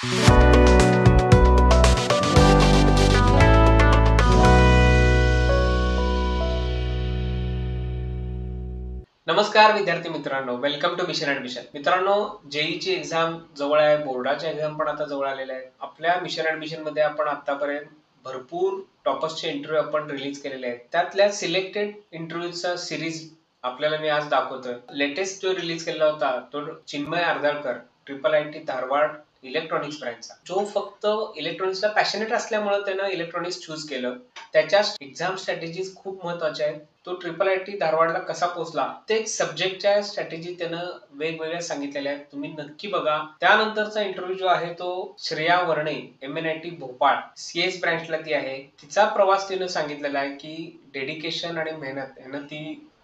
नमस्कार विद्यार्थी मित्रांनो, वेलकम टू मिशन ऍडमिशन. मित्रांनो, जेईची एक्झाम जवळ आहे, बोर्डाच्या एक्झाम पण आता जवळ आलेल्या आहेत. आपल्या मिशन ऍडमिशन मध्ये आपण आतापर्यंत भरपूर टॉपर्सचे इंटरव्ह्यू आपण रिलीज केलेले आहेत. त्यातल्या सिलेक्टेड इंटरव्ह्यूचा सिरीज आपल्याला मी आज दाखवतोय. लेटेस्ट जो रिलीज केला होता तो चिन्मय अर्धाळकर, IIIT धारवाड इलेक्ट्रॉनिक्स ब्रँचचा, जो फक्त इलेक्ट्रॉनिक्सला पॅशनेट असल्यामुळे त्यानं इलेक्ट्रॉनिक्स चूज केलं. त्याच्या एक्झाम स्ट्रॅटेजीज खूप महत्वाच्या आहेत. तो IIIT धारवाडला कसा पोहोचला, प्रत्येक सब्जेक्टच्या स्ट्रॅटेजी त्यानं वेगवेगळ्या सांगितलेल्या आहेत. तुम्ही नक्की बघा. त्यानंतरचा इंटरव्ह्यू जो आहे तो श्रेया वर्णे, MNIT भोपाळ CS ब्रँचला ती आहे. तिचा प्रवास तिनं सांगितलेला आहे की डेडिकेशन आणि मेहनत यानं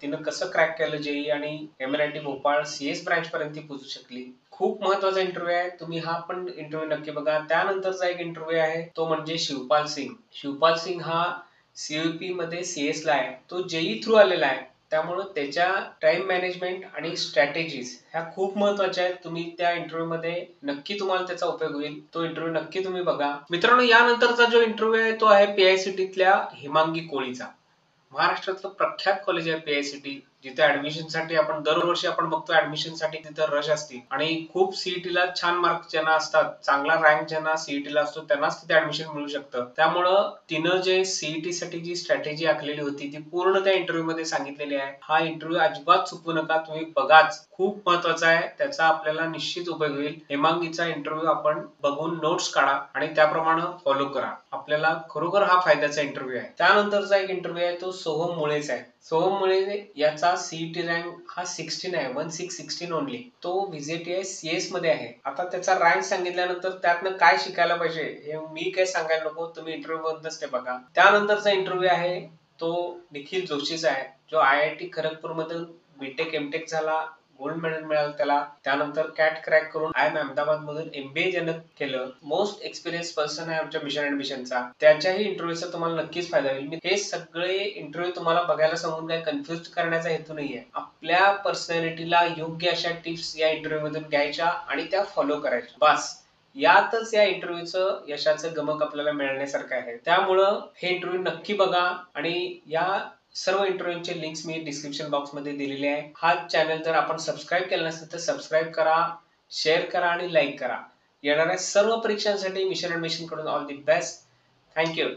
तिनं कसं क्रॅक केलं जेई आणि MNIT भोपाळ CS ब्रँच पर्यंत ती पोहोचू शकली. खूप महत्वाचा इंटरव्ह्यू आहे. तुम्ही हा पण इंटरव्ह्यू नक्की बघा. त्यानंतरचा एक इंटरव्ह्यू आहे तो म्हणजे शिवपाल सिंग. शिवपाल सिंग हा CUP मध्ये CS ला आहे. तो जेई थ्रू आलेला आहे. त्यामुळे त्याच्या टाइम मॅनेजमेंट आणि स्ट्रॅटेजीज ह्या खूप महत्वाच्या आहेत. तुम्ही त्या इंटरव्ह्यू मध्ये नक्की तुम्हाला त्याचा उपयोग होईल. तो इंटरव्ह्यू नक्की तुम्ही बघा. मित्रांनो, यानंतरचा जो इंटरव्ह्यू आहे तो आहे PICTतल्या हिमांगी कोळीचा. महाराष्ट्रातलं प्रख्यात कॉलेज आहे PICT, जिथे ऍडमिशन साठी आपण दरवर्षी आपण बघतो ऍडमिशन साठी तिथं रश असते आणि खूप सीईटीला छान मार्क ज्यांना असतात, चांगला रँक ज्यांना सीईटीला असतो त्यांनाच तिथे ऍडमिशन मिळू शकतं. त्यामुळं तिनं जे सीईटी साठी जी स्ट्रॅटेजी आखलेली होती ती पूर्ण त्या इंटरव्ह्यू मध्ये सांगितलेली आहे. हा इंटरव्ह्यू अजिबात चुकवू नका, तुम्ही बघाच. खूप महत्वाचा आहे, त्याचा आपल्याला निश्चित उपयोग होईल. हेमांगीचा इंटरव्ह्यू आपण बघून नोट्स काढा आणि त्याप्रमाणे फॉलो करा. आपल्याला खरोखर हा फायद्याचा इंटरव्ह्यू आहे. त्यानंतरचा एक इंटरव्ह्यू आहे तो सोहम मुळेचा आहे. सोहम मुळे याचा सीईटी रँक हा 16 आहे, 1616 ओनली. तो VJTI CS मध्ये आहे. आता त्याचा रँक सांगितल्यानंतर त्यातनं काय शिकायला पाहिजे हे मी काय सांगायला नको, तुम्ही इंटरव्ह्यू मधूनच ते बघा. त्यानंतरचा इंटरव्ह्यू आहे तो निखिल जोशीचा आहे, जो IIT खरगपूर मधून BTech MTech झाला, गोल्ड मेडल मिळालं त्याला. त्यानंतर कॅट क्रॅक करून IIM अहमदाबाद मधून MBA ज्यानं केलं. मोस्ट एक्सपिरियन्स पर्सन आहे आमच्या मिशन ऍडमिशनचा. त्याच्याही इंटरव्ह्यूचा तुम्हाला नक्कीच फायदा होईल. हे सगळे इंटरव्ह्यू तुम्हाला बघायला सांगून काय कन्फ्युज करण्याचा हेतू नाहीये. आपल्या पर्सनॅलिटीला योग्य अशा टिप्स या इंटरव्ह्यू मधून घ्यायच्या आणि त्या फॉलो करायच्या. बस यातच या इंटरव्ह्यूचं यशाचं गमक आपल्याला मिळण्यासारखं आहे. त्यामुळं हे इंटरव्ह्यू नक्की बघा आणि या सर्व इंटरव्ह्यूचे लिंक्स मी डिस्क्रिप्शन बॉक्स मध्ये दिलेले आहे. हा चॅनल जर आपण सबस्क्राईब केला नसेल तर सबस्क्राईब करा, शेअर करा आणि लाईक करा. येणाऱ्या सर्व परीक्षांसाठी मिशन ऍडमिशन कडून ऑल दी बेस्ट. थँक्यू.